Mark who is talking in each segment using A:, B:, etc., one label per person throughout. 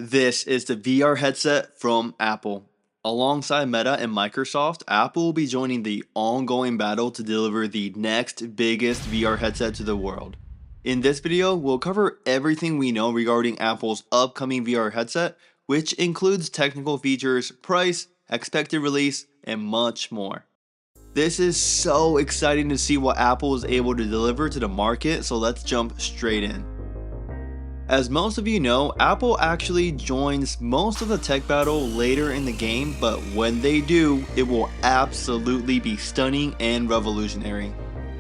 A: This is the VR headset from Apple. Alongside Meta and Microsoft, Apple will be joining the ongoing battle to deliver the next biggest VR headset to the world. In this video, we'll cover everything we know regarding Apple's upcoming VR headset, which includes technical features, price, expected release, and much more. This is so exciting to see what Apple is able to deliver to the market, so let's jump straight in. As most of you know, Apple actually joins most of the tech battle later in the game, but when they do, it will absolutely be stunning and revolutionary.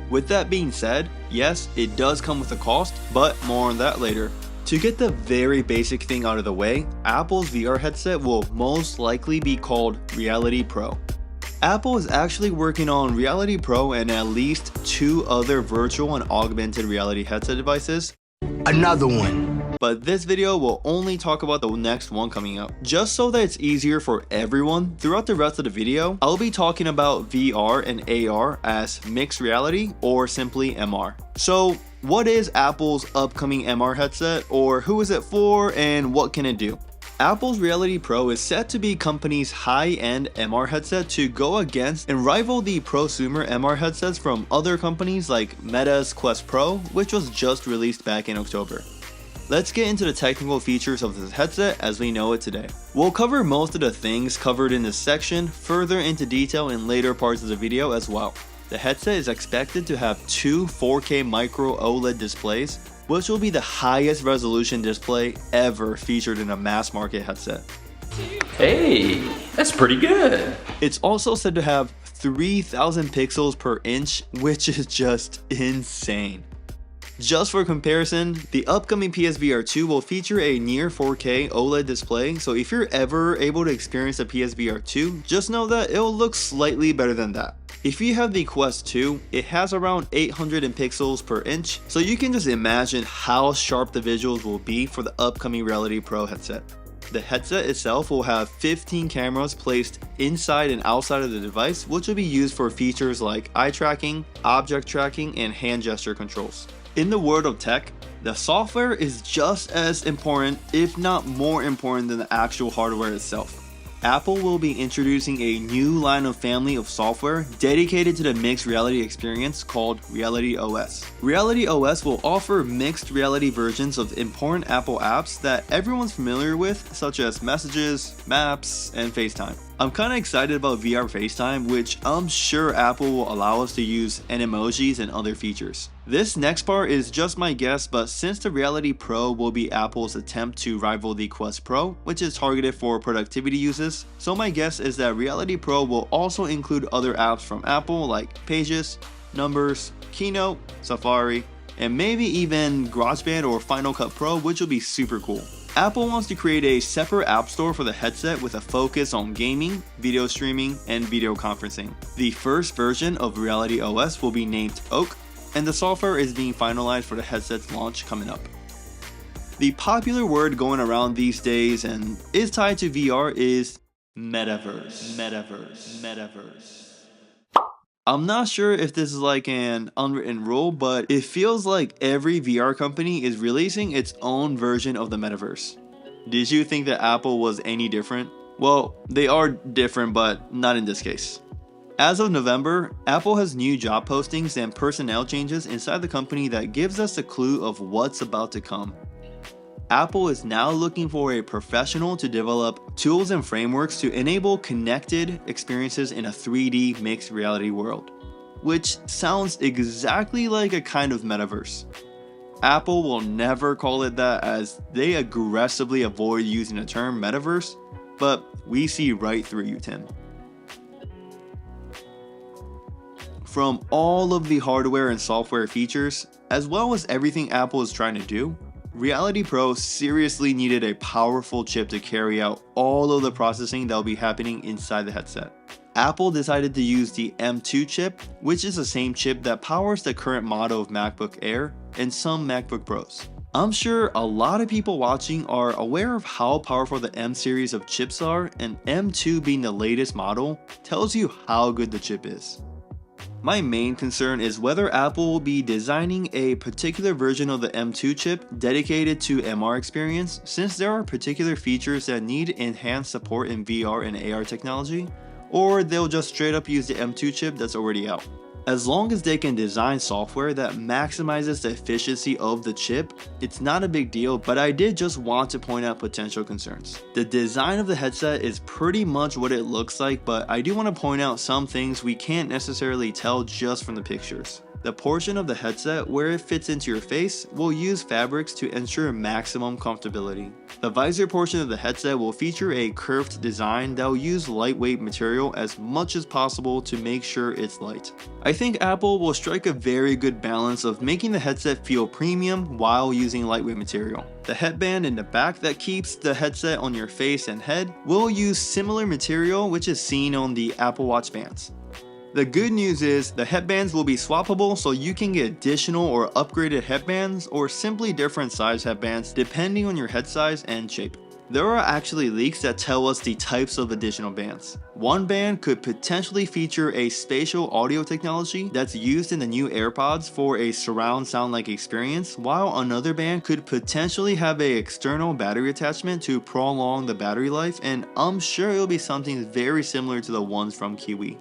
A: With that being said, yes, it does come with a cost, but more on that later. To get the very basic thing out of the way, Apple's VR headset will most likely be called Reality Pro. Apple is actually working on Reality Pro and at least 2 other virtual and augmented reality headset devices.
B: Another one.
A: But this video will only talk about the next one coming up. Just so that it's easier for everyone, throughout the rest of the video, I'll be talking about VR and AR as mixed reality or simply MR. So what is Apple's upcoming MR headset, or who is it for and what can it do? Apple's Reality Pro is set to be company's high-end MR headset to go against and rival the prosumer MR headsets from other companies like Meta's Quest Pro, which was just released back in October. Let's get into the technical features of this headset as we know it today. We'll cover most of the things covered in this section further into detail in later parts of the video as well. The headset is expected to have 2 4K micro OLED displays, which will be the highest resolution display ever featured in a mass market headset.
C: Hey, that's pretty good.
A: It's also said to have 3,000 pixels per inch, which is just insane. Just for comparison, the upcoming PSVR 2 will feature a near 4K OLED display, so if you're ever able to experience a PSVR 2, just know that it'll look slightly better than that. If you have the Quest 2, it has around 800 pixels per inch, so you can just imagine how sharp the visuals will be for the upcoming Reality Pro headset. The headset itself will have 15 cameras placed inside and outside of the device, which will be used for features like eye tracking, object tracking, and hand gesture controls. In the world of tech, the software is just as important, if not more important than the actual hardware itself. Apple will be introducing a new line of family of software dedicated to the mixed reality experience called RealityOS. RealityOS will offer mixed reality versions of important Apple apps that everyone's familiar with, such as Messages, Maps, and FaceTime. I'm kinda excited about VR FaceTime, which I'm sure Apple will allow us to use, and emojis and other features. This next part is just my guess, but since the Reality Pro will be Apple's attempt to rival the Quest Pro, which is targeted for productivity uses, so my guess is that Reality Pro will also include other apps from Apple like Pages, Numbers, Keynote, Safari, and maybe even GarageBand or Final Cut Pro, which will be super cool. Apple wants to create a separate app store for the headset with a focus on gaming, video streaming, and video conferencing. The first version of RealityOS will be named Oak, and the software is being finalized for the headset's launch coming up. The popular word going around these days and is tied to VR is Metaverse. I'm not sure if this is like an unwritten rule, but it feels like every VR company is releasing its own version of the Metaverse. Did you think that Apple was any different? Well, they are different, but not in this case. As of November, Apple has new job postings and personnel changes inside the company that gives us a clue of what's about to come. Apple is now looking for a professional to develop tools and frameworks to enable connected experiences in a 3D mixed reality world, which sounds exactly like a kind of metaverse. Apple will never call it that as they aggressively avoid using the term metaverse, but we see right through you, Tim. From all of the hardware and software features, as well as everything Apple is trying to do, Reality Pro seriously needed a powerful chip to carry out all of the processing that will be happening inside the headset. Apple decided to use the M2 chip, which is the same chip that powers the current model of MacBook Air and some MacBook Pros. I'm sure a lot of people watching are aware of how powerful the M series of chips are, and M2 being the latest model tells you how good the chip is. My main concern is whether Apple will be designing a particular version of the M2 chip dedicated to MR experience, since there are particular features that need enhanced support in VR and AR technology, or they'll just straight up use the M2 chip that's already out. As long as they can design software that maximizes the efficiency of the chip, it's not a big deal, but I did just want to point out potential concerns. The design of the headset is pretty much what it looks like, but I do want to point out some things we can't necessarily tell just from the pictures. The portion of the headset where it fits into your face will use fabrics to ensure maximum comfortability. The visor portion of the headset will feature a curved design that will use lightweight material as much as possible to make sure it's light. I think Apple will strike a very good balance of making the headset feel premium while using lightweight material. The headband in the back that keeps the headset on your face and head will use similar material which is seen on the Apple Watch bands. The good news is the headbands will be swappable, so you can get additional or upgraded headbands or simply different size headbands depending on your head size and shape. There are actually leaks that tell us the types of additional bands. One band could potentially feature a spatial audio technology that's used in the new AirPods for a surround sound-like experience, while another band could potentially have an external battery attachment to prolong the battery life, and I'm sure it'll be something very similar to the ones from Kiwi.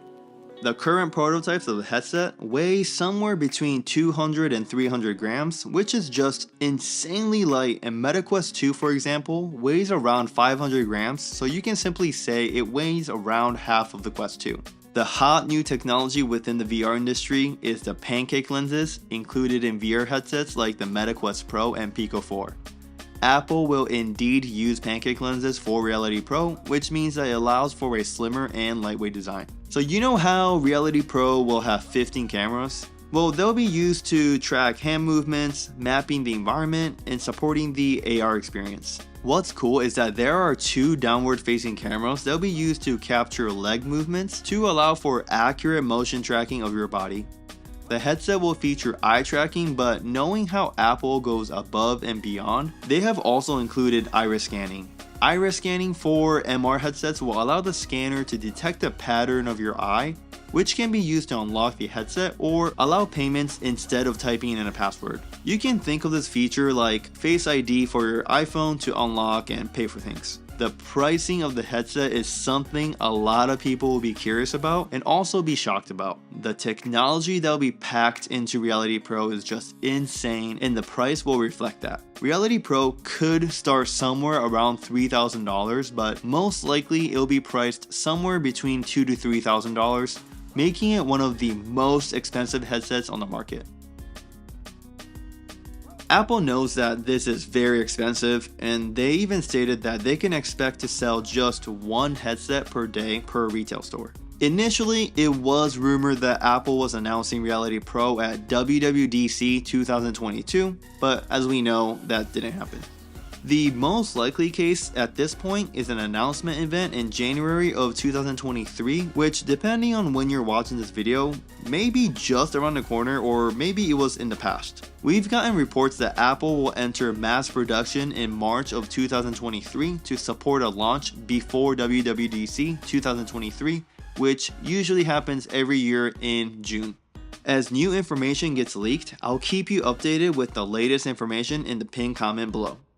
A: The current prototypes of the headset weigh somewhere between 200 and 300 grams, which is just insanely light, and MetaQuest 2 for example weighs around 500 grams, so you can simply say it weighs around half of the Quest 2. The hot new technology within the VR industry is the pancake lenses included in VR headsets like the MetaQuest Pro and Pico 4. Apple will indeed use pancake lenses for Reality Pro, which means that it allows for a slimmer and lightweight design. So you know how Reality Pro will have 15 cameras? Well, they'll be used to track hand movements, mapping the environment, and supporting the AR experience. What's cool is that there are two downward facing cameras that'll be used to capture leg movements to allow for accurate motion tracking of your body. The headset will feature eye tracking, but knowing how Apple goes above and beyond, they have also included iris scanning. Iris scanning for MR headsets will allow the scanner to detect the pattern of your eye, which can be used to unlock the headset or allow payments instead of typing in a password. You can think of this feature like Face ID for your iPhone to unlock and pay for things. The pricing of the headset is something a lot of people will be curious about and also be shocked about. The technology that will be packed into Reality Pro is just insane, and the price will reflect that. Reality Pro could start somewhere around $3,000, but most likely it'll be priced somewhere between $2,000 to $3,000, making it one of the most expensive headsets on the market. Apple knows that this is very expensive, and they even stated that they can expect to sell just one headset per day per retail store. Initially, it was rumored that Apple was announcing Reality Pro at WWDC 2022, but as we know, that didn't happen. The most likely case at this point is an announcement event in January of 2023, which, depending on when you're watching this video, may be just around the corner or maybe it was in the past. We've gotten reports that Apple will enter mass production in March of 2023 to support a launch before WWDC 2023, which usually happens every year in June. As new information gets leaked, I'll keep you updated with the latest information in the pinned comment below.